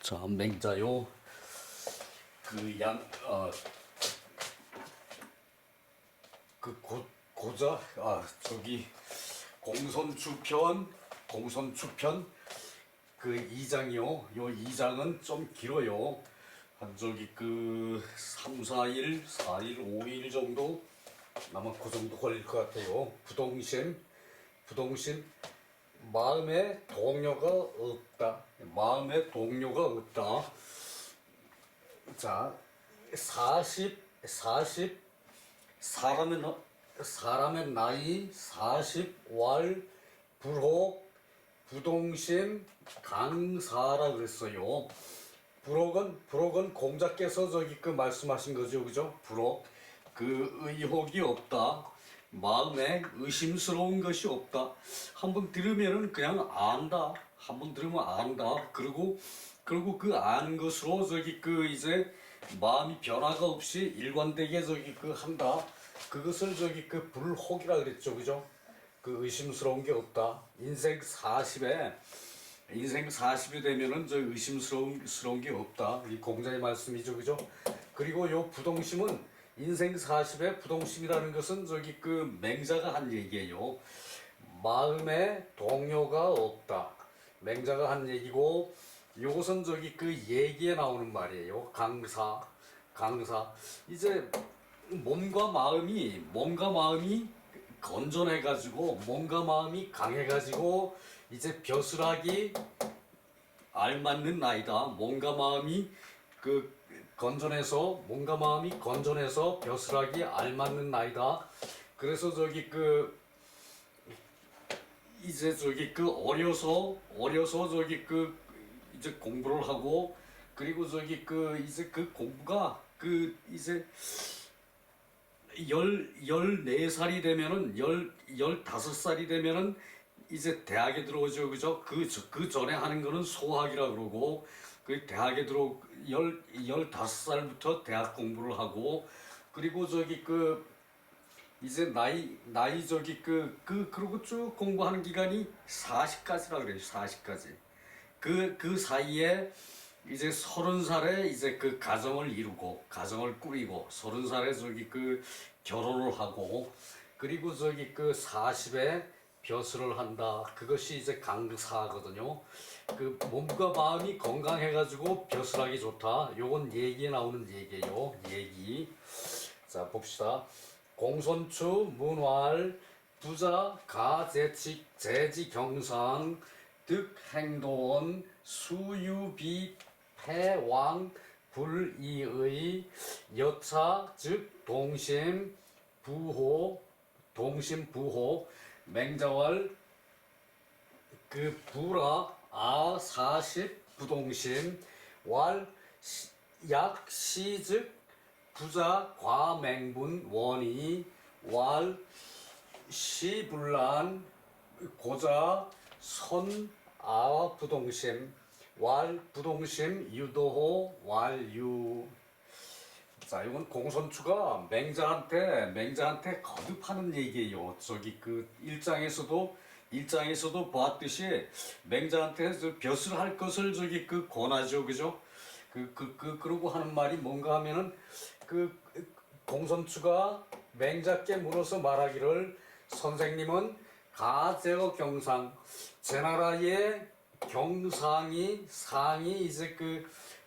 자, 맹자요. 그 양, 고자, 공선주편, 그 2장이요. 요 2장은 좀 길어요. 한 3, 4일, 4일, 5일 정도? 아마 그 정도 걸릴 것 같아요. 부동심. 마음에 동료가 없다. 자, 40, 사람의 나이 40왈 불혹 부동심 강사라 그랬어요. 불혹은 공자께서 말씀하신 거죠, 그죠? 불혹 의혹이 없다. 마음에 의심스러운 것이 없다. 한번 들으면은 그냥 안다. 한번 들으면 안다. 그리고 그 아는 것으로 이제 마음이 변화가 없이 일관되게 한다. 그것을 불혹이라 그랬죠, 그죠? 그 의심스러운 게 없다. 인생 40이 되면은 의심스러운 게 없다. 이 공자의 말씀이죠, 그죠? 그리고 요 부동심은 인생 40에 부동심이라는 것은 맹자가 한 얘기예요. 마음에 동요가 없다. 맹자가 한 얘기고, 요것은 얘기에 나오는 말이에요. 강사. 이제 몸과 마음이 건전해가지고, 몸과 마음이 강해가지고, 이제 벼슬하기 알맞는 나이다. 몸과 마음이 건전해서 벼슬하기 알맞는 나이다. 그래서 이제 어려서 이제 공부를 하고, 그리고 이제 공부가 이제 14살이 되면은 15살이 되면은 이제 대학에 들어오죠, 그죠? 그 전에 하는 거는 소학이라 그러고, 그 대학에 15살부터 대학 공부를 하고, 그리고 이제 나이 그러고 쭉 공부하는 기간이 40까지라 그래요. 40까지. 그 사이에 이제 30살에 이제 가정을 꾸리고, 30살에 결혼을 하고, 그리고 40에 벼슬을 한다. 그것이 이제 강사거든요. 몸과 마음이 건강해가지고 벼슬하기 좋다. 요건 얘기에 나오는 얘기예요. 얘기. 자, 봅시다. 공손추 문활 부자 가재직 재지경상 득행도원 수유비 패왕 불이의 여차 즉 동심 부호 맹자왈 부라 40 부동심 약 시즉 부자 과맹분 원이 시불란 고자 부동심 부동심 유도호 유. 자, 이건 공손추가 맹자한테 거듭하는 얘기예요. 일장에서도 보았듯이 맹자한테 벼슬할 것을 권하죠, 그죠? 그러고 하는 말이 뭔가 하면은 공손추가 맹자께 물어서 말하기를, 선생님은 가제어 경상, 제 나라의 상이 이제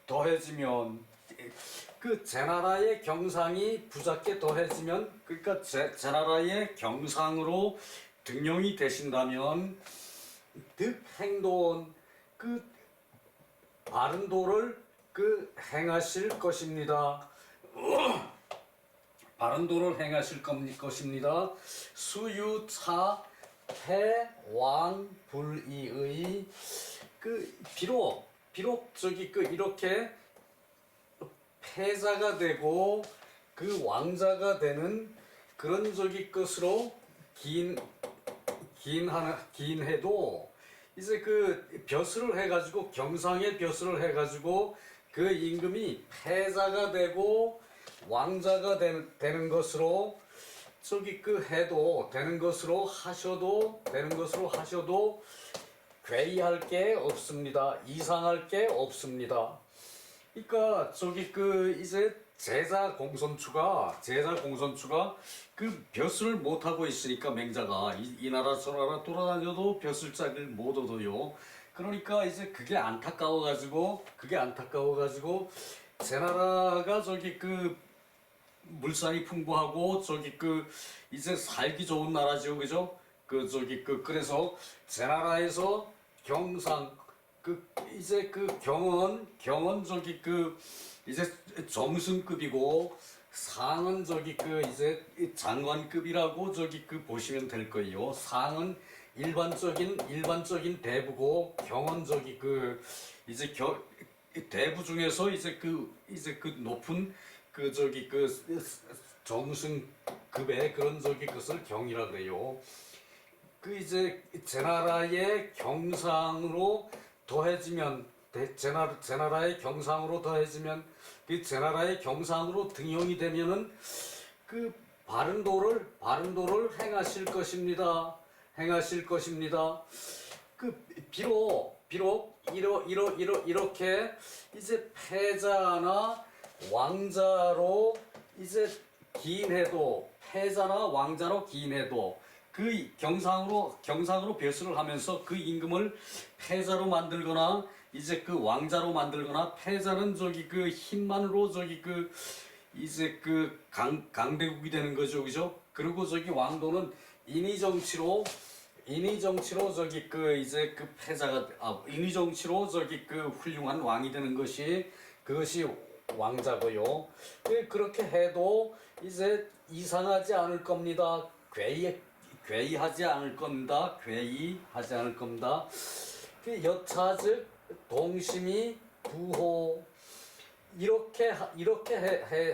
더해지면, 제 나라의 경상이 부자께 더해지면, 그러니까 제 나라의 경상으로 등용이 되신다면 득행도원 바른 도를 행하실 것입니다. 바른 도를 행하실 것입니다. 수유차 패왕 불이의 비록 이렇게 패자가 되고 왕자가 되는 그런 것으로 긴 해도 이제 벼슬을 해가지고, 경상의 벼슬을 해가지고 임금이 패자가 되고 왕자가 되는 것으로 해도 되는 것으로 하셔도 괴이할 게 없습니다. 이상할 게 없습니다. 그러니까 저기 그 이제 제자 공선추가 그 벼슬을 못 하고 있으니까 맹자가 이 나라 저 나라 돌아다녀도 벼슬자리를 못 얻어요. 그러니까 이제 그게 안타까워가지고 제 나라가 저기 그 물산이 풍부하고 저기 그 이제 살기 좋은 나라죠, 그죠? 그 저기 그 그래서 제 나라에서 경상 그 이제 그 경은 저기 그 이제 정승급이고 상은 저기 그 이제 장관급이라고 저기 그 보시면 될 거예요. 상은 일반적인 대부고 경은 저기 그 이제 대부 중에서 이제 그 높은 그 저기 그 정승급의 그런 저기 것을 경이라 그래요. 그 이제 제 나라의 경상으로 더해지면 제 나라의 경상으로 더해지면 그 제 나라의 경상으로 등용이 되면은 그 바른도를 행하실 것입니다. 행하실 것입니다. 그 비록 이렇게 이제 패자나 왕자로 이제 기인해도 패자나 왕자로 기인해도 그 경상으로 벼슬을 하면서 그 임금을 패자로 만들거나 이제 그 왕자로 만들거나 패자는 저기 그 힘만으로 저기 그 이제 그 강대국이 되는 거죠, 그죠? 그리고 저기 왕도는 인의정치로 저기 그 이제 그 패자가 인의정치로 저기 그 훌륭한 왕이 되는 것이 그것이 왕자고요. 그렇게 해도 이제 이상하지 않을 겁니다. 괴이하지 않을 겁니다. 괴이하지 않을 겁니다. 그 여차즉 동심이 부호 이렇게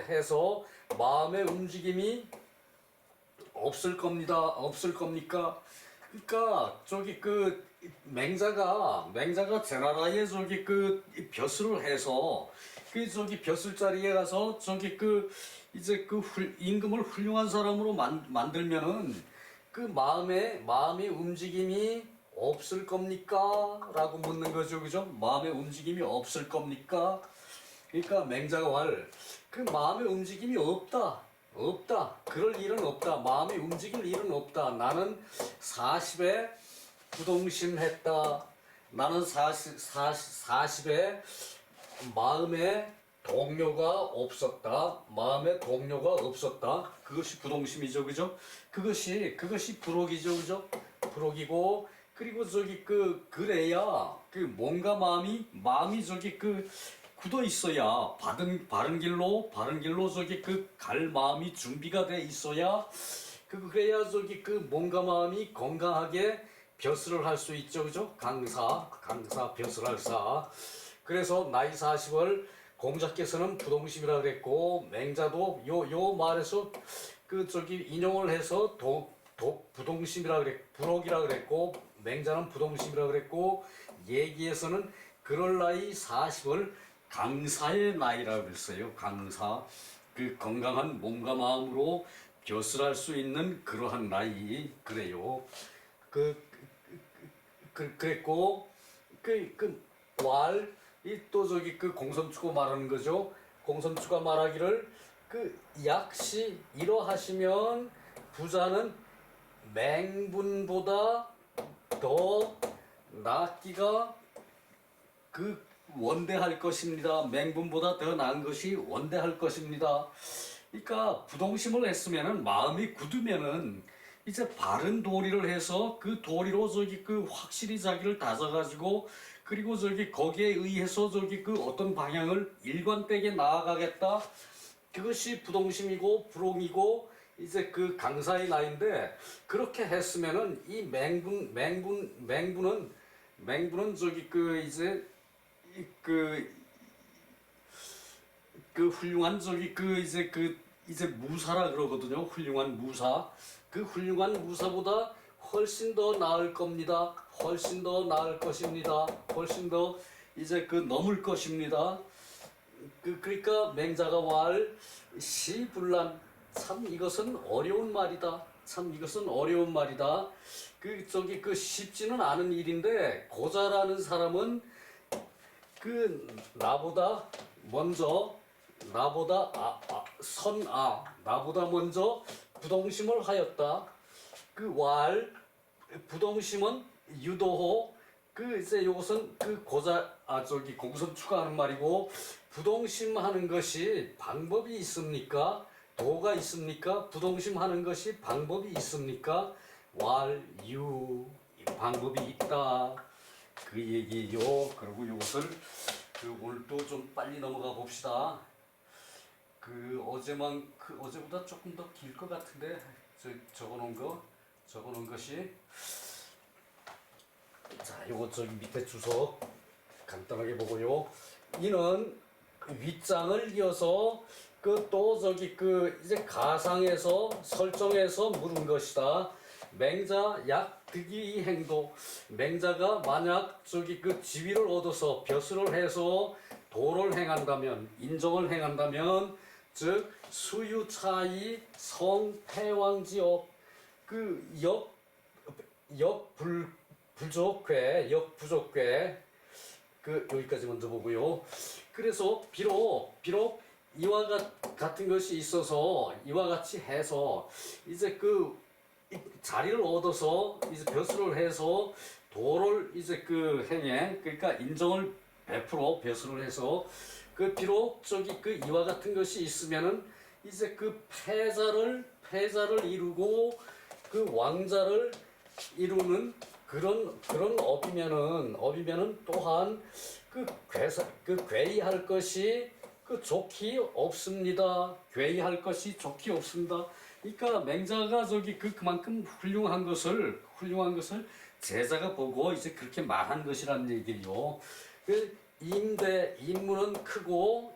해서 마음의 움직임이 없을 겁니다. 없을 겁니까? 그러니까 저기 그 맹자가 제 나라에 저기 그 벼슬을 해서 그 저기 벼슬 자리에 가서 저기 그 이제 그 임금을 훌륭한 사람으로 만들면은 그 마음의 움직임이 없을 겁니까? 라고 묻는 거죠, 그죠? 마음의 움직임이 없을 겁니까? 그러니까 맹자가 그 마음의 움직임이 없다. 그럴 일은 없다. 마음이 움직일 일은 없다. 나는 40에 부동심했다. 나는 40에 마음에 동료가 없었다. 마음에 동료가 없었다. 그것이 부동심이죠, 그죠? 그것이 불혹이죠, 그죠? 불혹이고 그리고 저기 그래야 그 뭔가 마음이 저기 그 굳어 있어야 바른 길로 저기 그 갈 마음이 준비가 돼 있어야 그래야 저기 그 뭔가 마음이 건강하게 벼슬을 할 수 있죠, 그죠? 강사 벼슬할 사. 그래서 나이 40을 공자께서는 부동심이라 그랬고 맹자도 요 말에서 그 저기 인용을 해서 부동심이라 불혹이라 그랬고 맹자는 부동심이라 그랬고 얘기에서는 그럴 나이 40을 강사의 나이라고 그랬어요. 강사 그 건강한 몸과 마음으로 벼슬할 수 있는 그러한 나이 그래요. 그랬고 또 저기 그 공선추가 말하는 거죠. 공선추가 말하기를 그 약시 이러하시면 부자는 맹분보다 더 낫기가 그 원대할 것입니다. 맹분보다 더 나은 것이 원대할 것입니다. 그러니까 부동심을 했으면은 마음이 굳으면은 이제 바른 도리를 해서 그 도리로 저기 그 확실히 자기를 다져가지고 그리고 저기 거기에 의해서 저기 그 어떤 방향을 일관되게 나아가겠다. 그것이 부동심이고 불혹이고 이제 그 강사의 나이인데 그렇게 했으면은 이 맹분은 저기 그 이제 그 훌륭한 저기 그 이제 무사라 그러거든요. 훌륭한 무사. 그 훌륭한 무사보다 훨씬 더 나을 겁니다. 훨씬 더 나을 것입니다. 훨씬 더 이제 그 넘을 것입니다. 그러니까 맹자가 시불란 참 이것은 어려운 말이다. 참 이것은 어려운 말이다. 그 저기 그 쉽지는 않은 일인데 고자라는 사람은 그 나보다 먼저 나보다 먼저 부동심을 하였다. 그 왈 부동심은 유도호 그 이제 요것은 그 고자 저기 공선 추가하는 말이고 부동심 하는 것이 방법이 있습니까? 도가 있습니까? 부동심 하는 것이 방법이 있습니까? 왈유 방법이 있다 그 얘기요. 그리고 요것을 그 오늘 또 좀 빨리 넘어가 봅시다. 그 어제보다 조금 더 길 것 같은데 적어놓은 것이 자 요거 저기 밑에 주석 간단하게 보고요. 이는 윗장을 이어서 그 또 저기 그 이제 가상에서 설정해서 물은 것이다. 맹자 약득이 행도 맹자가 만약 저기 그 지위를 얻어서 벼슬을 해서 도를 행한다면 인정을 행한다면 즉 수유 차이 성패왕지업 그 역부족괴 그 여기까지 먼저 보고요. 그래서 비록 이와 같은 것이 있어서 이와 같이 해서 이제 그 자리를 얻어서 이제 벼슬을 해서 도를 이제 그 행해 그러니까 인정을 베풀어 벼슬을 해서 그 비록 저기 그 이와 같은 것이 있으면은 이제 그 패자를 이루고 그 왕자를 이루는 그런 업이면은 또한 그 괴이할 것이 그 좋기 없습니다. 괴이할 것이 좋기 없습니다. 그러니까 맹자가 저기 그만큼 훌륭한 것을 제자가 보고 이제 그렇게 말한 것이라는 얘기요. 그 임무는 크고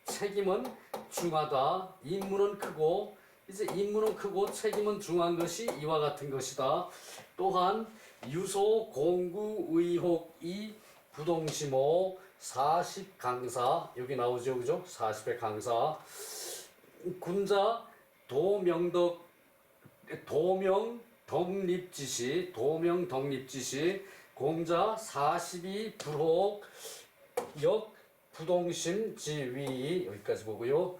책임은 중하다. 임무는 크고 책임은 중한 것이 이와 같은 것이다. 또한 유소 공구 의혹이 부동심호 40 강사 여기 나오죠, 그죠? 40의 강사 군자 도명덕립지시 공자 42 불혹 역 부동심 지위 여기까지 보고요.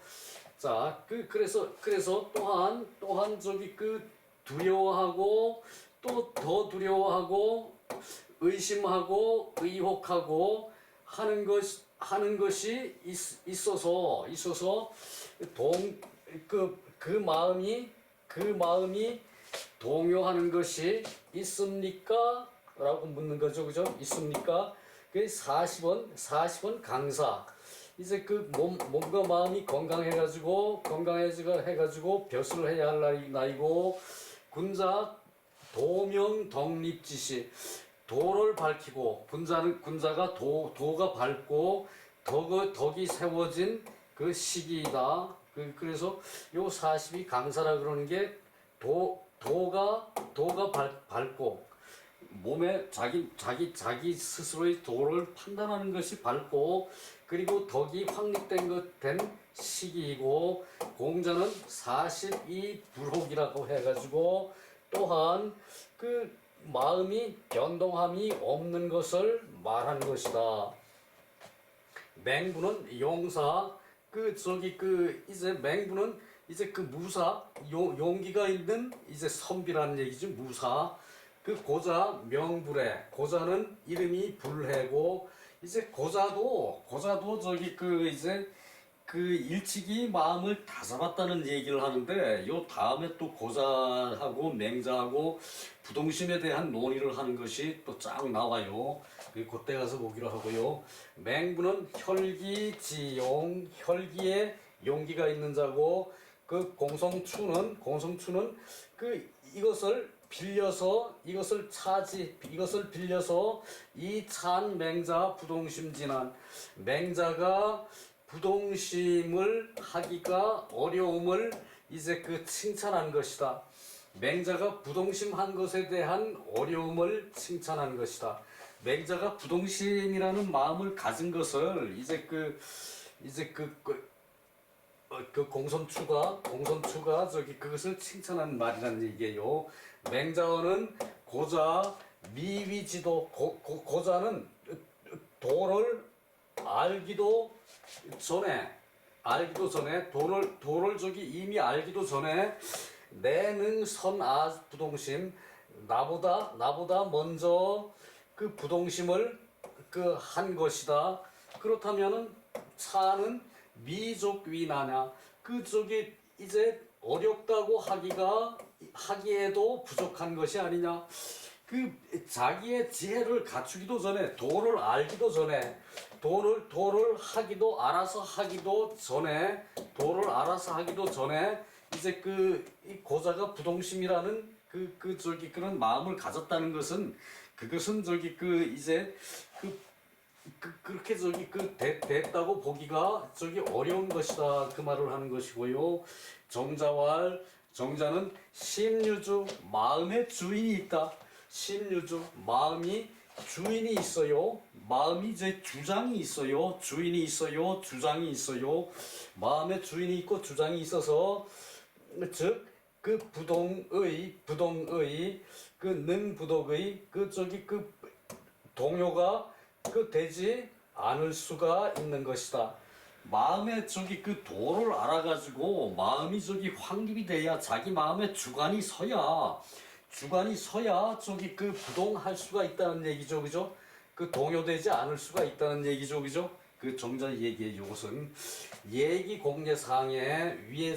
자, 그래서 또한 저기 그 두려워하고 또 더 두려워하고 의심하고 의혹하고 하는 것이 있어서 그 마음이 동요하는 것이 있습니까? 라고 묻는 거죠, 그죠? 있습니까? 그 40은 강사. 이제 그 몸과 마음이 건강해가지고 벼슬을 해야 할 나이고 군자 도명덕립지시 도를 밝히고 군자가 도가 밝고 덕이 세워진 그 시기이다. 그래서 요 40이 강사라 그러는 게 도가 밝고 몸에 자기 스스로의 도를 판단하는 것이 밝고 그리고 덕이 확립된 시기이고 공자는 42 불혹이라고 해가지고 또한 그 마음이 변동함이 없는 것을 말하는 것이다. 맹부는 용사 이제 맹부는 이제 그 무사 용기가 있는 이제 선비라는 얘기죠. 무사 그 고자 명불에 고자는 이름이 불해고 이제 고자도 저기 그 이제 그 일찍이 마음을 다잡았다는 얘기를 하는데 요 다음에 또 고자하고 맹자하고 부동심에 대한 논의를 하는 것이 또 쫙 나와요. 그때 가서 보기로 하고요. 맹부는 혈기지용 혈기에 용기가 있는 자고 그 공성추는 그 이것을 빌려서 이 찬 맹자 부동심 진한 맹자가 부동심을 하기가 어려움을 이제 그 칭찬한 것이다. 맹자가 부동심 한 것에 대한 어려움을 칭찬한 것이다. 맹자가 부동심이라는 마음을 가진 것을 이제 공손추가 저기 그것을 칭찬한 말이라는 얘기예요. 맹자어는 고자 미위지도 고자는 도를 알기도 전에 도를 저기 이미 알기도 전에 내능 선아 부동심 나보다 먼저 그 부동심을 그 한 것이다. 그렇다면은 차는 미족위나냐 그 저기 이제 어렵다고 하기에도 부족한 것이 아니냐. 그 자기의 지혜를 갖추기도 전에 도를 알기도 전에 도를 알아서 하기도 전에 이제 이 고자가 부동심이라는 그런 마음을 가졌다는 것은 그것은 이제 그렇게 됐다고 보기가 어려운 것이다 그 말을 하는 것이고요. 정자는 심유주 마음의 주인이 있다. 심유주 마음이 주인이 있어요. 마음이 이제 주장이 있어요. 주인이 있어요. 주장이 있어요. 마음의 주인이 있고 주장이 있어서 즉 그 부동의 그 능부덕의 그 동요가 되지 않을 수가 있는 것이다. 마음의 그 도를 알아가지고 마음이 확립이 돼야 자기 마음의 주관이 서야 그 부동할 수가 있다는 얘기죠, 그죠? 그 동요되지 않을 수가 있다는 얘기죠, 그죠? 그 정자 얘기의 이것은 얘기공예상에 위에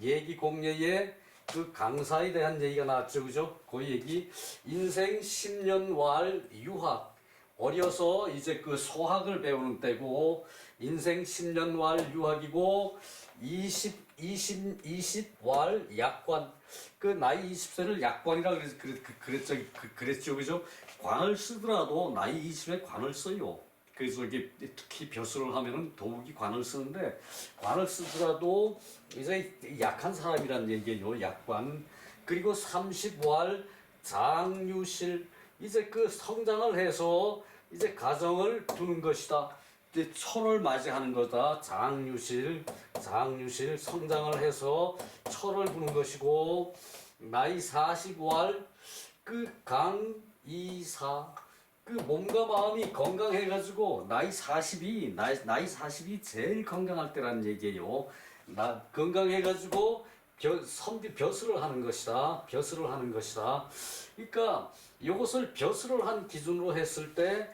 얘기공예의 그 강사에 대한 얘기가 나왔죠, 그죠? 그 얘기 인생 10년왈 유학 어려서 이제 그 소학을 배우는 때고 인생 10년왈 유학이고 20왈 약관 그 나이 20세를 약관이라 그랬죠, 그죠? 관을 쓰더라도 나이 20에 관을 써요. 그래서 이게 특히 벼슬을 하면은 더욱이 관을 쓰는데 관을 쓰더라도 이제 약한 사람이란 얘기예요. 약관. 그리고 30왈 장유실 이제 그 성장을 해서 이제 가정을 두는 것이다. 이제 철을 맞이하는 거다. 장유실 성장을 해서 철을 두는 것이고 나이 40왈 그 강이사 그 몸과 마음이 건강해가지고 나이 40이 제일 건강할 때라는 얘기예요. 건강해가지고 벼슬을 하는 것이다. 그러니까 이것을 벼슬을 한 기준으로 했을 때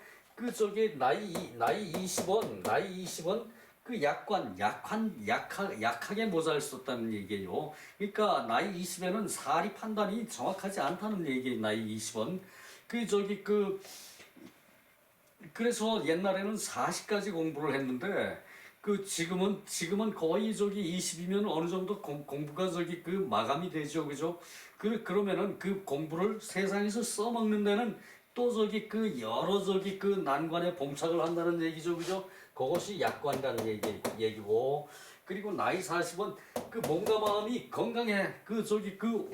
나이 20원 그 약하게 모자랐었다는 얘기예요. 그러니까 나이 20에는 사리 판단이 정확하지 않다는 얘기예요. 나이 20원 그래서 옛날에는 40까지 공부를 했는데 지금은 거의 20이면 어느 정도 공부가 마감이 되죠, 그죠? 그러면은 그 공부를 세상에서 써먹는 데는 또 여러 난관에 봉착을 한다는 얘기죠, 그죠? 그것이 약관이라는 얘기고 그리고 나이 40은 몸과 마음이 건강해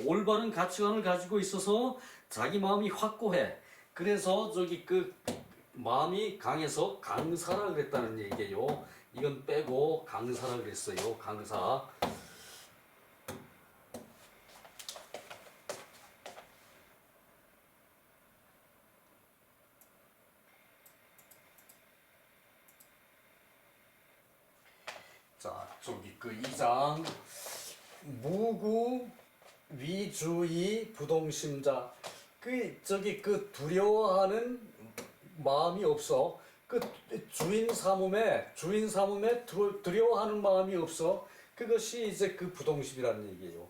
올바른 가치관을 가지고 있어서 자기 마음이 확고해. 그래서 마음이 강해서 강사라 그랬다는 얘기예요. 이건 빼고 강사라 그랬어요. 강사. 자, 2장 무구 위주의 부동심자 두려워하는 마음이 없어. 주인 사몸에 두려워하는 마음이 없어. 그것이 이제 부동심이라는 얘기예요.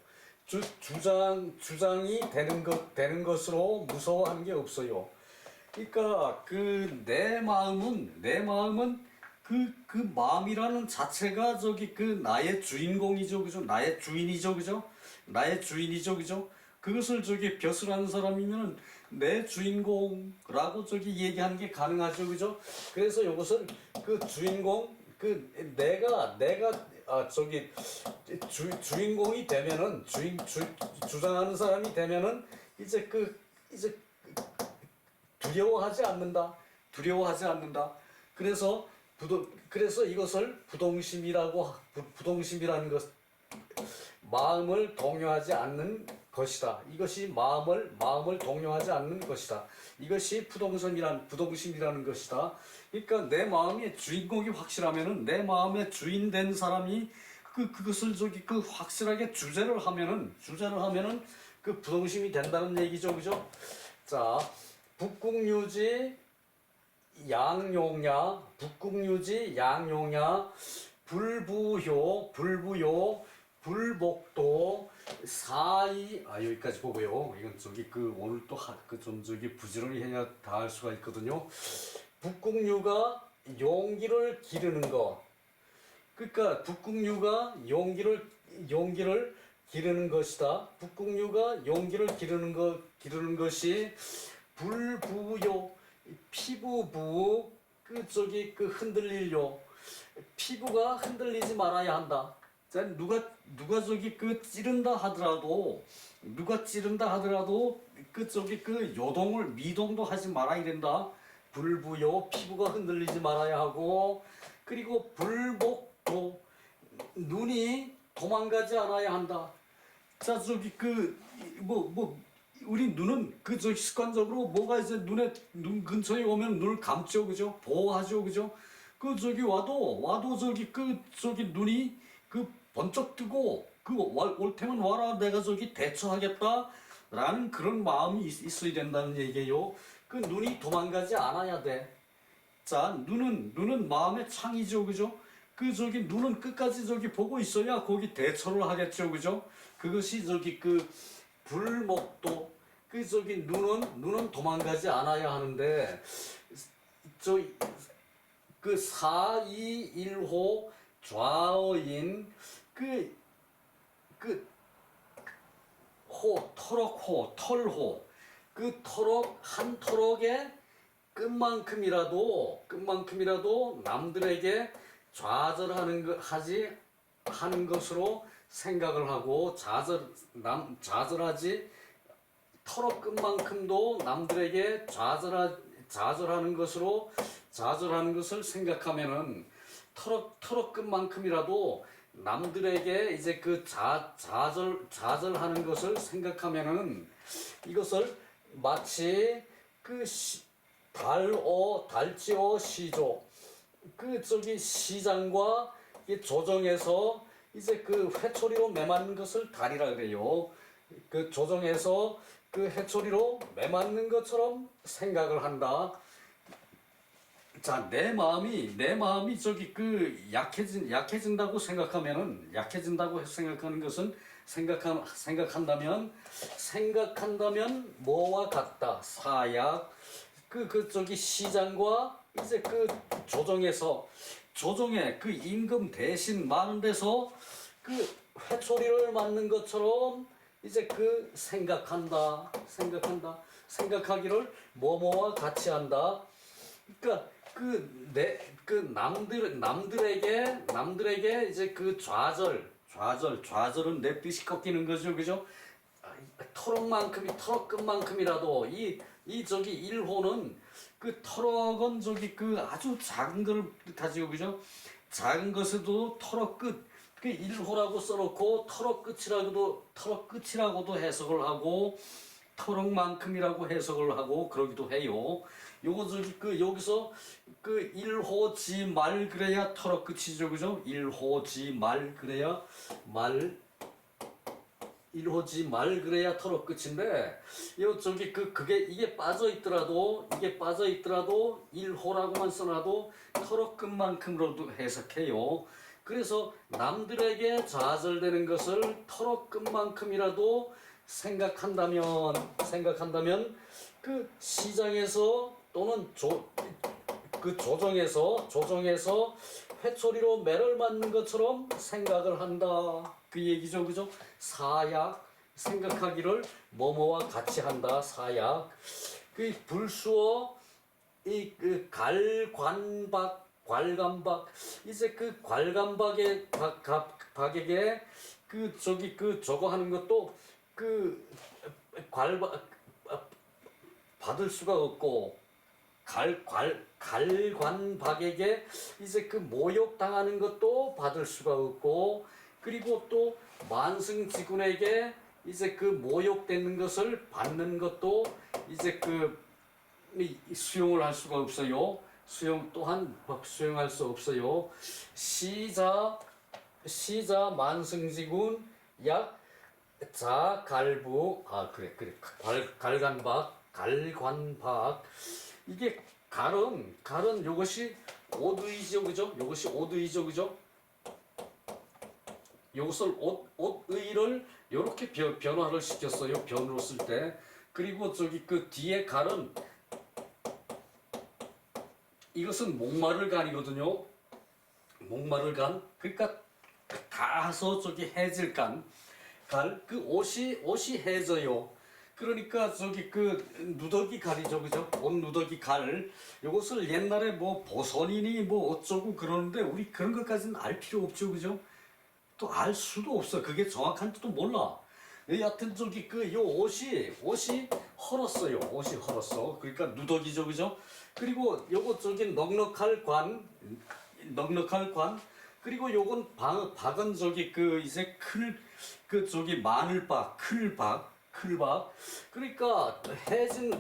주장이 되는 것으로 무서워하는 게 없어요. 그러니까 내 마음은 마음이라는 자체가 나의 주인공이죠, 그죠? 나의 주인이죠, 그죠? 그것을 벼슬하는 사람이면은 내 주인공라고 얘기하는 게 가능하죠, 그죠? 그래서 이것은 주인공 내가 주인공이 되면은 주장하는 사람이 되면은 이제 두려워하지 않는다. 그래서 이것을 부동심이라는 것, 마음을 동요하지 않는 것이다. 이것이 마음을 동요하지 않는 것이다. 이것이 부동심이라는 것이다. 그러니까 내 마음의 주인공이 확실하면은, 내 마음의 주인 된 사람이 그것을 확실하게 주제를 하면은 그 부동심이 된다는 얘기죠, 그죠? 자, 북국유지 양용야, 북국유지 양용야, 불부효, 불복도, 사이, 여기까지 보고요. 이건 오늘 또 좀 부지런히 해야 다 할 수가 있거든요. 북국유가 용기를 기르는 것. 그러니까 북국유가 용기를 기르는 것이다. 북국유가 용기를 기르는 것이 불부요, 피부부, 흔들릴요. 피부가 흔들리지 말아야 한다. 자, 누가 찌른다 하더라도 요동을 미동도 하지 말아야 된다. 불부요, 피부가 흔들리지 말아야 하고, 그리고 불복도, 눈이 도망가지 않아야 한다. 자, 우리 눈은 습관적으로 뭐가 이제 눈 근처에 오면 눈을 감죠, 그죠? 보호하죠, 그죠? 와도 눈이 번쩍 뜨고 올 테면 와라, 내가 대처하겠다 라는 그런 마음이 있어야 된다는 얘기예요. 눈이 도망가지 않아야 돼. 자, 눈은 마음의 창이죠, 그죠? 눈은 끝까지 보고 있어야 거기 대처를 하겠죠, 그죠? 그것이 불목도, 눈은 도망가지 않아야 하는데, 사이일호 좌어인 털호, 한 털옥의 끝만큼이라도 남들에게 하는 것으로 생각을 하고, 털옥 끝만큼도 남들에게 좌절하는 것을 생각하면은, 털옥 끝만큼이라도 남들에게 이제 좌절하는 것을 생각하면은, 이것을 마치 달지오 시조, 시장과 조정에서 이제 회초리로 매맞는 것을 달이라 그래요. 조정에서 회초리로 매맞는 것처럼 생각을 한다. 자, 내 마음이 약해진다고 생각하는 것은, 생각한다면 뭐와 같다. 사약, 시장과 이제 조정에 임금 대신 많은 데서 회초리를 맞는 것처럼 이제 생각하기를 뭐뭐와 같이 한다. 그러니까 남들에게 이제 좌절은 내 뜻이 꺾이는 거죠, 그죠? 털옥 끝만큼이라도 이 일호는 털옥은 아주 작은 걸 뜻하지요, 그죠? 작은 것에도 털옥 끝, 일호라고 써놓고 털옥 끝이라고도 해석을 하고, 털옥만큼이라고 해석을 하고 그러기도 해요. 요거 여기서 일호지 말 그래야 털옥 끝이죠, 그죠? 일호지 말 그래야 털옥 끝인데, 이게 빠져 있더라도 일호라고만 써놔도 털옥 끝만큼으로도 해석해요. 그래서 남들에게 좌절되는 것을 털옥 끝만큼이라도 생각한다면 시장에서 또는 조정에서 회초리로 매를 맞는 것처럼 생각을 한다. 그 얘기죠, 그죠? 사약, 생각하기를 뭐뭐와 같이 한다. 사약. 불수어 괄감박, 이제 괄감박에게 저거 하는 것도 받을 수가 없고, 갈관박에게 이제 모욕 당하는 것도 받을 수가 없고, 그리고 또 만승지군에게 이제 그 모욕되는 것을 받는 것도 이제 수용을 할 수가 없어요. 수용 또한 수용할 수 없어요. 시자 만승지군 약 자갈부 그래 갈관박 이게 갈은 요것이 옷의죠 그죠? 요것이 옷의죠 그죠? 요것을 옷의를 요렇게 변화를 시켰어요. 변으로 쓸 때. 그리고 그 뒤에 갈은 이것은 목마를 간이거든요. 목마를 간. 그러니까 가서 해질 간. 그 옷이 해져요. 그러니까 누더기 갈이죠, 그죠? 옷 누더기 갈. 요것을 옛날에 뭐 보선이니 뭐 어쩌고 그러는데 우리 그런 것까지는 알 필요 없죠, 그죠? 또 알 수도 없어. 그게 정확한 뜻도 몰라. 여하튼 요 옷이 헐었어요. 옷이 헐었어. 그러니까 누더기죠, 그죠? 그리고 요거 넉넉할 관. 그리고 요건 박은 이제 마늘박, 클박. 그러니까 해진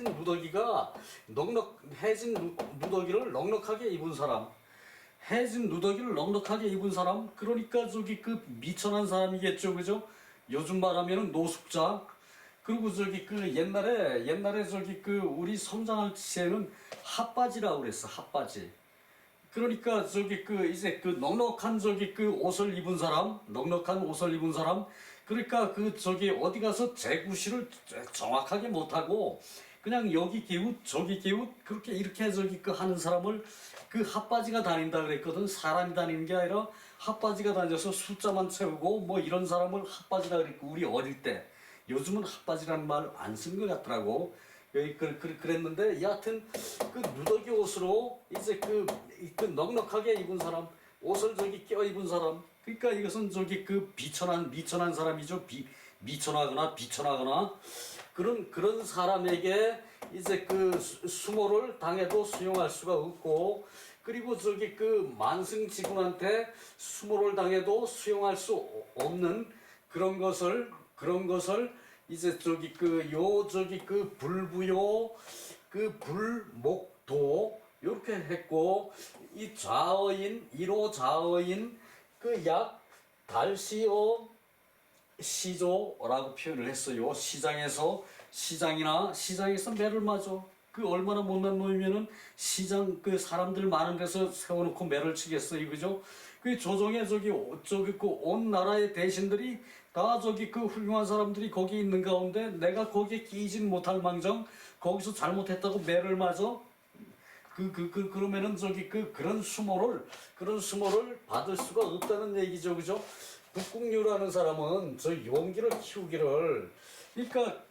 누더기가 해진 누더기를 넉넉하게 입은 사람. 해진 누더기를 넉넉하게 입은 사람. 그러니까 미천한 사람이겠죠, 그죠? 요즘 말하면은 노숙자. 그리고 옛날에 우리 성장할 시에는 핫바지라고 그랬어. 핫바지. 그러니까 이제 넉넉한 옷을 입은 사람, 넉넉한 옷을 입은 사람. 그러니까 어디 가서 재구시를 정확하게 못하고 그냥 여기 기웃 저기 기웃 그렇게 이렇게 하는 사람을 핫바지가 다닌다 그랬거든. 사람이 다니는 게 아니라 핫바지가 다녀서 숫자만 채우고 뭐 이런 사람을 핫바지라 그랬고 우리 어릴 때. 요즘은 핫바지라는 말 안 쓴 것 같더라고. 그랬는데 여하튼 누더기 옷으로 이제 넉넉하게 입은 사람, 옷을 껴 입은 사람. 그러니까 이것은 미천한 사람이죠. 미천하거나 그런 사람에게 이제 수모를 당해도 수용할 수가 없고, 그리고 만승지군한테 수모를 당해도 수용할 수 없는 그런 것을 이제 불부요 불목도 이렇게 했고, 이 좌어인 1호 좌어인 약 달시어 시조라고 표현을 했어요. 시장에서 매를 맞아. 얼마나 못난 놈이면은 시장 사람들 많은 데서 세워놓고 매를 치겠어요, 그죠? 조정에 온 나라의 대신들이 다 훌륭한 사람들이 거기 있는 가운데 내가 거기에 끼진 못할 망정 거기서 잘못했다고 매를 맞아? 그러면은 그런 수모를 받을 수가 없다는 얘기죠, 그죠? 북궁류라는 사람은 용기를 키우기를, 그러니까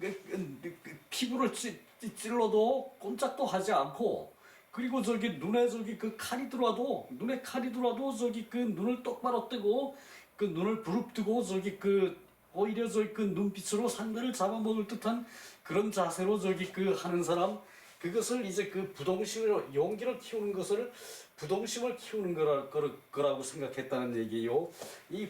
피부를 찔러도 꼼짝도 하지 않고, 그리고 눈에 칼이 들어와도 눈을 똑바로 뜨고 눈을 부릅뜨고 오히려 눈빛으로 상대를 잡아먹을 듯한 그런 자세로 하는 사람. 그것을 이제 부동심을, 용기를 키우는 것을 부동심을 키우는 거라고 생각했다는 얘기예요. 이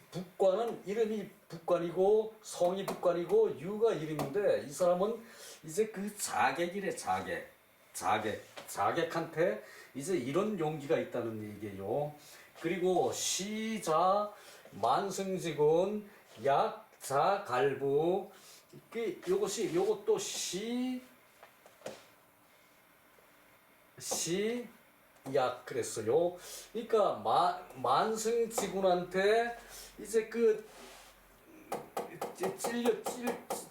북관은 이름이 북관이고 성이 북관이고 유가 이름인데, 이 사람은 이제 자객이래. 자객한테 이제 이런 용기가 있다는 얘기예요. 그리고 시자 만승지군 약자 갈부, 요것도 시약 그랬어요. 그러니까 만승지군한테 이제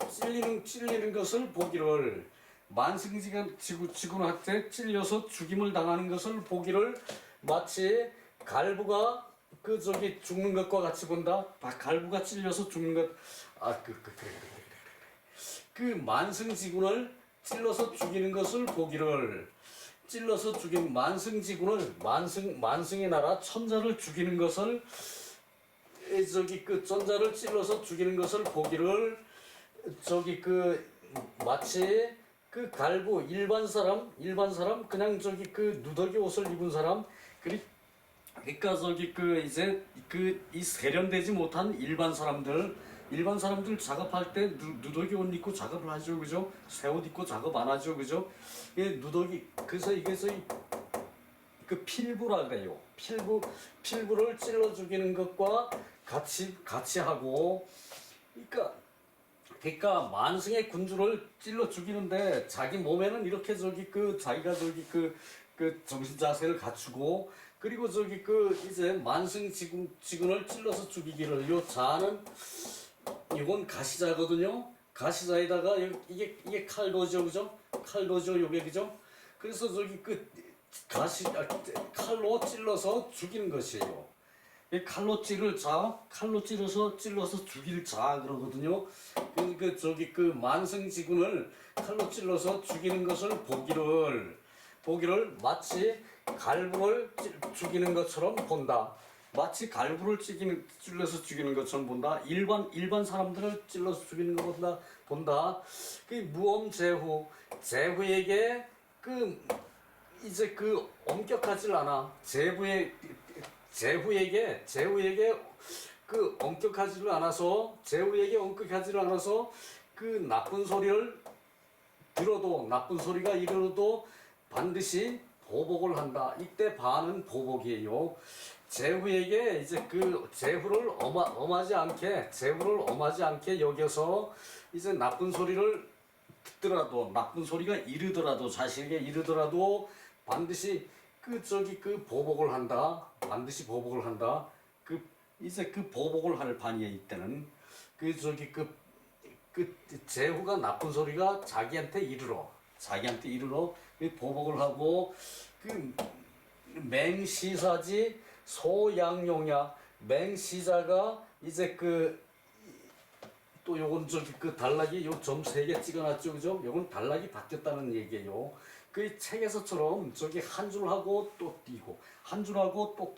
찔리는 것을 보기를, 만승지군한테 찔려서 죽임을 당하는 것을 보기를 마치 갈부가 죽는 것과 같이 본다. 갈부가 찔려서 죽는 것. 그래. 만승지군을 찔러서 죽이는 것을 보기를, 찔러서 죽인 만승지군을, 만승의 나라 천자를 죽이는 것을, 천자를 찔러서 죽이는 것을 보기를, 마치 갈부 일반 사람 그냥 누더기 옷을 입은 사람, 그러니까 이제 이 세련되지 못한 일반 사람들, 일반 사람들 작업할 때 누더기 옷 입고 작업을 하죠, 그죠? 새 옷 입고 작업 안 하죠, 그죠? 예, 누더기 그래서 이게 소위 그 필부라 그래요. 필부를 찔러 죽이는 것과 같이 하고, 그러니까 만성의 군주를 찔러 죽이는데 자기 몸에는 이렇게 자기가 그 정신 자세를 갖추고, 그리고 이제 만성 지군을 찔러서 죽이기를, 요 자는 이건 가시자거든요. 가시자에다가 이게 칼도죠, 그죠? 칼도죠, 요게, 그죠? 그래서 칼로 찔러서 죽이는 것이에요. 칼로 찔러서 죽일 자 그러거든요. 그 만성지군을 칼로 찔러서 죽이는 것을 보기를 마치 갈부를 죽이는 것처럼 본다. 마치 갈부를 찔러서 죽이는 것처럼 본다. 일반 사람들을 찔러서 죽이는 것보다 본다. 그 제후에게 이제 엄격하질 않아. 제후에게 엄격하지를 않아서, 그 나쁜 소리가 이르러도 반드시 보복을 한다. 이때 반은 보복이에요. 제후에게 이제 제후를 엄하지 않게 여겨서, 이제 나쁜 소리를 듣더라도, 나쁜 소리가 자신에게 이르더라도 반드시 보복을 한다. 반드시 보복을 한다. 이제 보복을 할 판이에요. 이때는 제후가 나쁜 소리가 자기한테 이르러 보복을 하고, 맹시사지 소양용야, 맹시자가 이제 또 요건 단락이 요 점 3개 찍어놨죠, 그죠? 요건 단락이 바뀌었다는 얘기예요. 그 책에서처럼 한 줄 하고 또 띄고, 한 줄 하고 또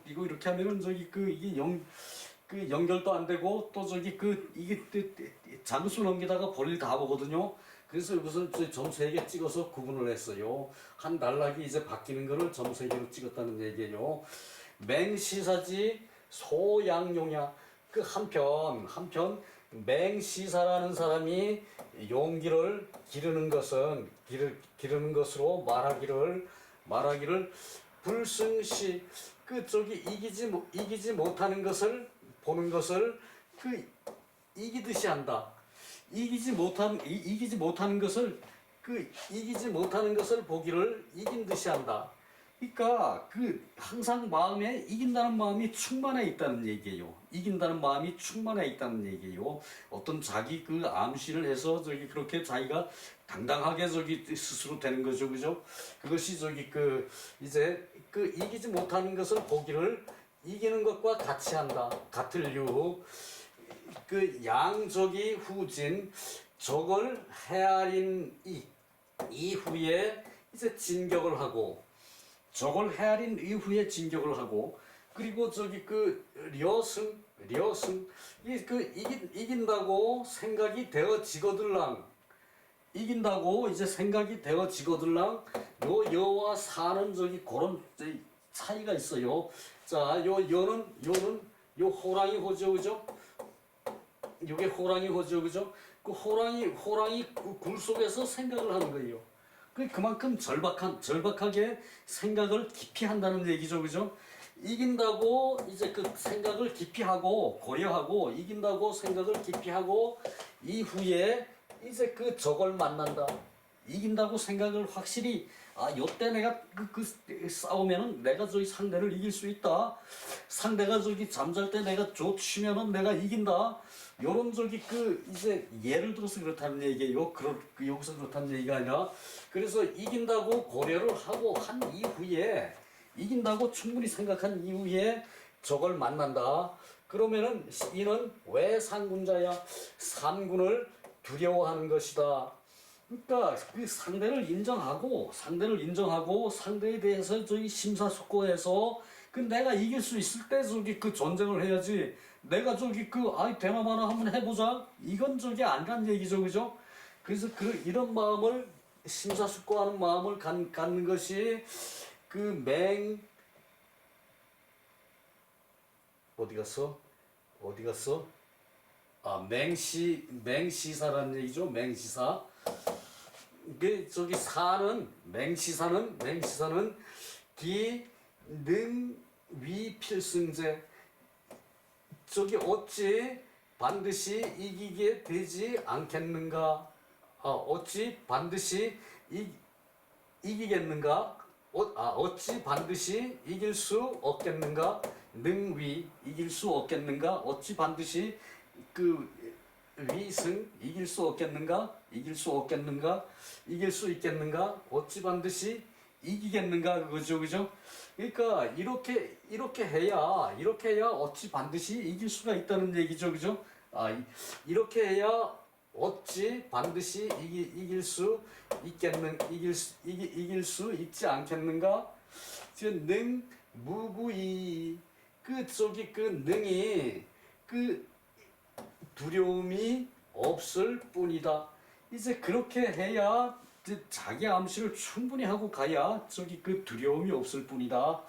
띄고 이렇게 하면은 이게 연결도 안 되고, 또 이게 장수 넘기다가 볼일 다 보거든요. 그래서 여기서 점 3개 찍어서 구분을 했어요. 한 단락이 이제 바뀌는 거를 점 3개로 찍었다는 얘기예요. 맹시사지 소양용야, 한편 맹시사라는 사람이 용기를 기르는 것으로 말하기를 불승시, 이기지 못하는 것을 보는 것을 이기듯이 한다. 이기지 못하는 것을 보기를 이긴 듯이 한다. 그러니까 항상 마음에 이긴다는 마음이 충만해 있다는 얘기예요. 어떤 자기 암시를 해서 그렇게 자기가 당당하게 스스로 되는 거죠, 그죠? 그것이 이제 이기지 못하는 것을 보기를 이기는 것과 같이 한다. 같을 유. 양적이 후진, 적을 헤아린 이후에 이제 진격을 하고, 그리고 려승 이긴다고 생각이 되어지거들랑, 요 여와 사는 그런 차이가 있어요. 자, 요 호랑이 호죠, 그죠? 요게 호랑이 호죠, 그죠? 호랑이 굴 속에서 생각을 하는 거예요. 그만큼 절박하게 생각을 깊이 한다는 얘기죠, 그죠? 이긴다고 이제 생각을 깊이 하고 고려하고, 이긴다고 생각을 깊이 하고, 이후에 이제 적을 만난다. 이긴다고 생각을 확실히, 요때 내가 싸우면은 내가 상대를 이길 수 있다. 상대가 잠잘 때 내가 치면은 내가 이긴다. 요런 이제 예를 들어서 그렇다는 얘기예요. 여기서 그렇다는 얘기가 아니라, 그래서 이긴다고 고려를 하고 한 이후에, 이긴다고 충분히 생각한 이후에 적을 만난다. 그러면은 이는 왜 상군자야? 상군을 두려워하는 것이다. 그러니까 상대를 인정하고 상대에 대해서 심사숙고해서 내가 이길 수 있을 때 전쟁을 해야지. 내가 대마마나 한번 해보자, 이건 아니란 얘기죠, 그죠? 그래서 이런 마음을, 심사숙고하는 마음을 갖는 것이 어디 갔어? 맹시사라는 얘기죠. 맹시사. 그 저기 사는 맹시사는 기능위 필승제. 저기 어찌 반드시 이기게 되지 않겠는가? 어찌 반드시 이기겠는가? 어찌 반드시 이길 수 없겠는가? 능위 이길 수 없겠는가? 어찌 반드시 그 위승 이길 수 없겠는가? 이길 수 없겠는가? 이길 수 있겠는가? 어찌 반드시 이기겠는가? 그거죠, 그죠? 그러니까 이렇게 해야 어찌 반드시 이길 수가 있다는 얘기죠, 그죠? 이렇게 해야 어찌 반드시 이길 수 있지 않겠는가? 지금 무구이 저기 능이 두려움이 없을 뿐이다. 이제 그렇게 해야 이제 자기 암시를 충분히 하고 가야 저기 두려움이 없을 뿐이다.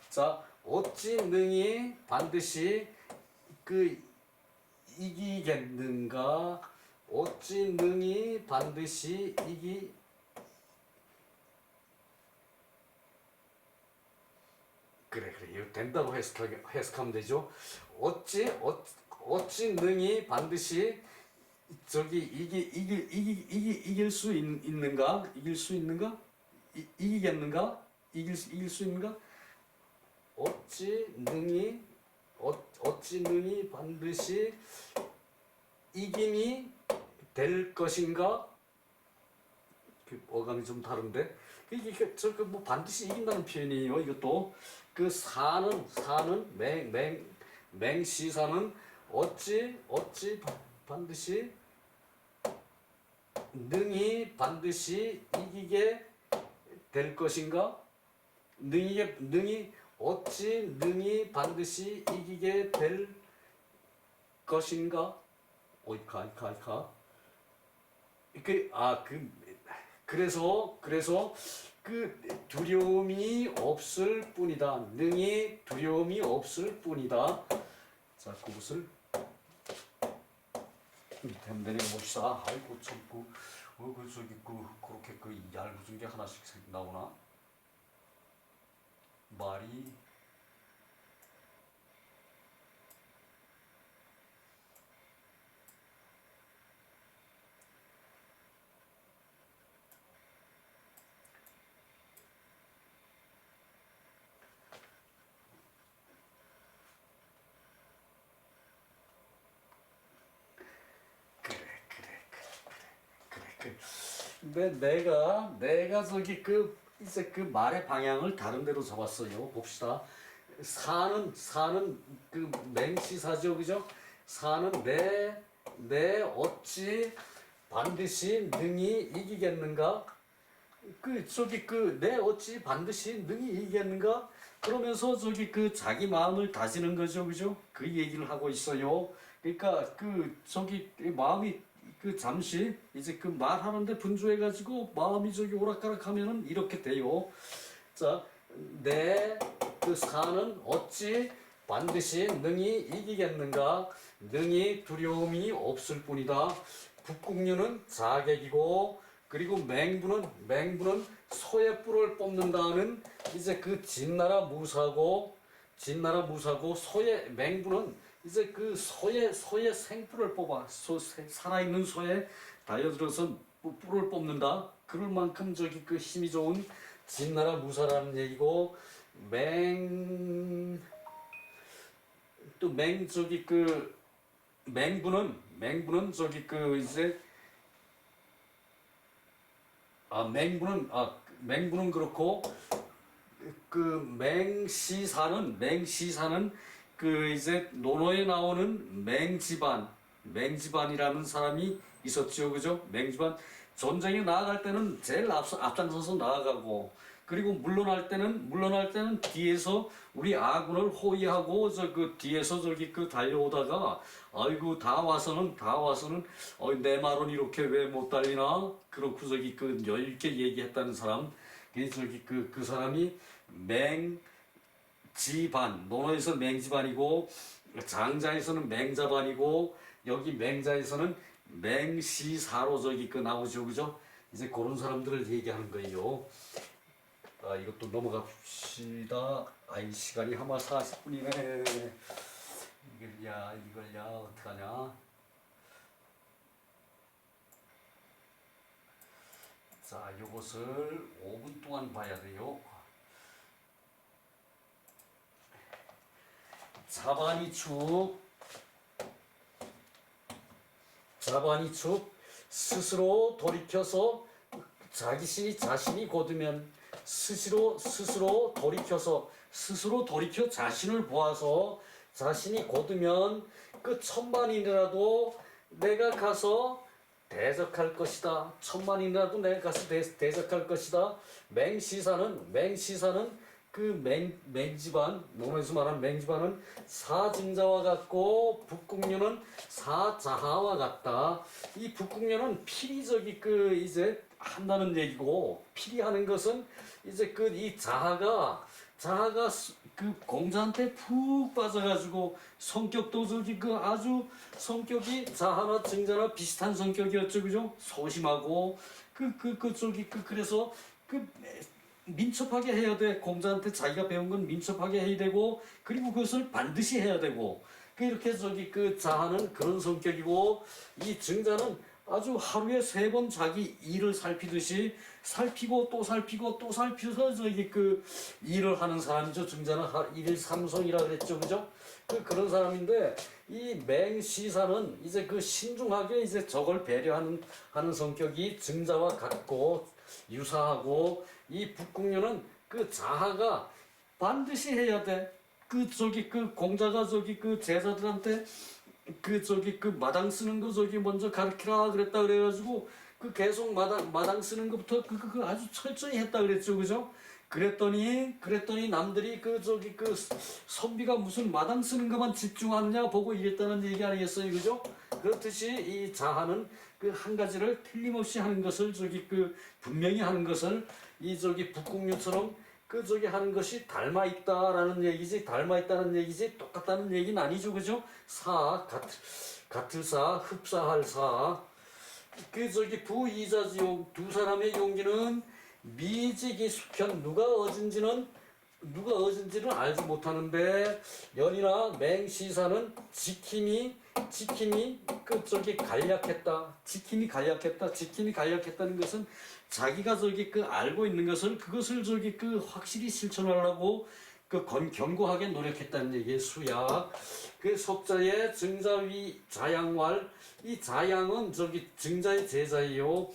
자, 어찌 능이 반드시 이기겠는가? 어찌 능이 반드시 그래 이거 된다고 해석하면 되죠. 어찌 능이 반드시 저기 이길 수 있는가? 이기겠는가? 이길 수 있는가? 어찌 능이 반드시 이김이 될 것인가? 어감이 좀 다른데 이게 뭐 반드시 이긴다는 표현이에요. 이것도 사는 맹시사는 어찌 반드시 능이 반드시 이기게 될 것인가? 어찌 능이 반드시 이기게 될 것인가? 그래서 두려움이 없을 뿐이다. 능히 두려움이 없을 뿐이다. 자, 그것을 내려봅시다. 아이고 참 그렇게 얇은 게 하나씩 나오나? 말이 근데 내가 저기 이제 말의 방향을 다른 데로 잡았어요. 봅시다. 사는 맹시사죠, 그죠? 사는 내 어찌 반드시 능히 이기겠는가? 내 어찌 반드시 능히 이기겠는가? 그러면서 자기 마음을 다지는 거죠, 그죠? 그 얘기를 하고 있어요. 그러니까 마음이 잠시 이제 말하는데 분주해가지고 마음이 오락가락하면은 이렇게 돼요. 자, 내 사는 어찌 반드시 능히 이기겠는가? 능히 두려움이 없을 뿐이다. 북국류는 자객이고 그리고 맹부는 소의 뿔을 뽑는다는 이제 진나라 무사고 맹부는 이제 소의 생뿔을 뽑아 살아있는 소에 달려들어서 뿔을 뽑는다. 그럴 만큼 힘이 좋은 진나라 무사라는 얘기고 맹부는 이제 맹부는 그렇고 맹시사는 이제 논어에 나오는 맹지반이라는 사람이 있었죠, 그죠? 맹지반 전쟁에 나아갈 때는 제일 앞장서서 나아가고 그리고 물러날 때는 뒤에서 우리 아군을 호위하고 뒤에서 달려오다가 아이고 다 와서는 내 말은 이렇게 왜 못 달리나 그렇고 여유 있게 얘기했다는 사람 그 사람이 맹지반 논어에서 맹지반이고 장자에서는 맹자반이고 여기 맹자에서는 맹시사로 저기 그 나오죠, 그죠? 이제 그런 사람들을 얘기하는 거예요. 아, 이것도 넘어갑시다. 아이, 시간이 아마 40분이네. 이걸야 어떡하냐. 자, 요것을 5분 동안 봐야 돼요. 자반이축 스스로 돌이켜서 자신이 곧으면 스스로 돌이켜 자신을 보아서 자신이 곧으면 그 천만이라도 내가 가서 대적할 것이다. 천만이라도 내가 가서 대적할 것이다. 맹시사는 그 맹지반, 농에서 말하는 맹지반은 사증자와 같고 북국류는 사자하와 같다. 이 북국류는 필히 그 이제 한다는 얘기고, 필히 하는 것은 이제 그 이 자하가 그 공자한테 푹 빠져가지고 성격도 그 아주 성격이 자하나 증자나 비슷한 성격이었죠, 그죠? 소심하고 그래서 민첩하게 해야 돼. 공자한테 자기가 배운 건 민첩하게 해야 되고, 그리고 그것을 반드시 해야 되고, 이렇게 그 자하는 그런 성격이고, 이 증자는 아주 하루에 3번 자기 일을 살피듯이 살피고 또 살피고 또 살피서 그 일을 하는 사람이죠. 증자는 일삼성이라 그랬죠, 그죠? 그런 사람인데, 이 맹시사는 이제 그 신중하게 이제 저걸 배려하는 성격이 증자와 같고 유사하고, 이 북국류는 그 자하가 반드시 해야 돼. 그 공자가 그 제자들한테 그 마당 쓰는 거 먼저 가르치라 그랬다 그래가지고 그 계속 마당 쓰는 것부터 그 아주 철저히 했다 그랬죠, 그죠? 그랬더니 남들이 그 선비가 무슨 마당 쓰는 것만 집중하느냐 보고 이랬다는 얘기 아니겠어요, 그죠? 그렇듯이 이 자하는 그 한 가지를 틀림없이 하는 것을 분명히 하는 것을 이 북국류처럼 하는 것이 닮아 있다라는 얘기지, 똑같다는 얘기는 아니죠, 그죠? 같을 사, 흡사할 사. 부이자지용, 두 사람의 용기는 미지기 숙현, 누가 어진지는 알지 못하는데, 연이나 맹시사는 지킴이 간략했다. 지킴이 간략했다는 것은 자기가 알고 있는 것을 그것을 확실히 실천하려고 견고하게 노력했다는 얘기의 수야. 속자의 증자위 자양왈, 이 자양은 증자의 제자예요.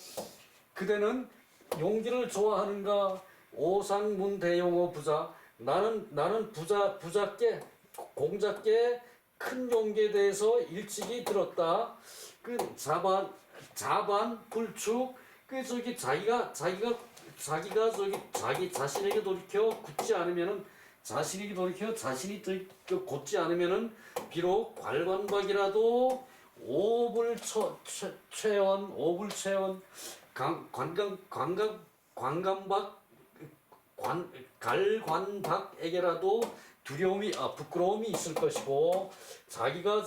그대는 용기를 좋아하는가? 오상문대용어 부자. 나는 부자께 공자께 큰 용기에 대해서 일찍이 들었다. 자반 불축, 자기가 자기 자신에게 돌이켜 굳지 않으면은, 자신이 곧지 않으면은 비록 괄관박이라도 오불최원 갈관박에게라도 부끄러움이 있을 것이고, 자기가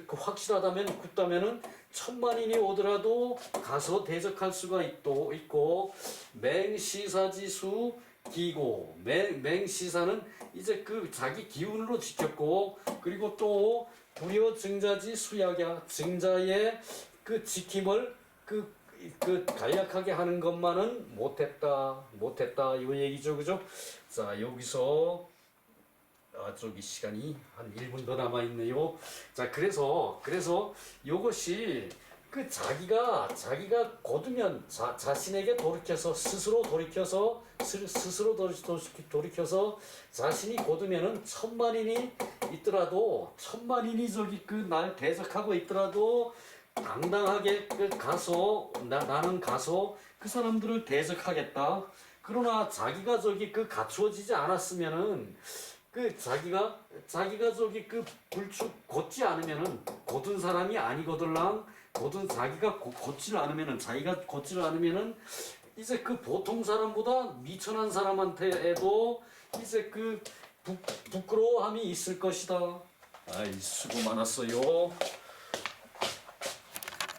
확실하다면 굳다면은 천만인이 오더라도 가서 대적할 수가 있고, 맹시사지수 기고, 맹시사는 이제 자기 기운으로 지켰고, 그리고 또 불여 증자지 수약야, 증자의 지킴을 간략하게 하는 것만은 못했다 이 얘기죠, 그죠? 자, 여기서 시간이 한 1분 더 남아 있네요. 자, 그래서 요것이 자기가 곧으면 자신에게 스스로 돌이켜서 자신이 곧으면은 천만인이 날 대적하고 있더라도 당당하게 나는 가서 그 사람들을 대적하겠다. 그러나 자기가 갖추어지지 않았으면은 자기가 불축 곧지 않으면은, 곧은 사람이 아니거들랑, 자기가 곧지를 않으면은 이제 보통 사람보다 미천한 사람한테도 이제 부끄러움이 있을 것이다. 아이, 수고 많았어요.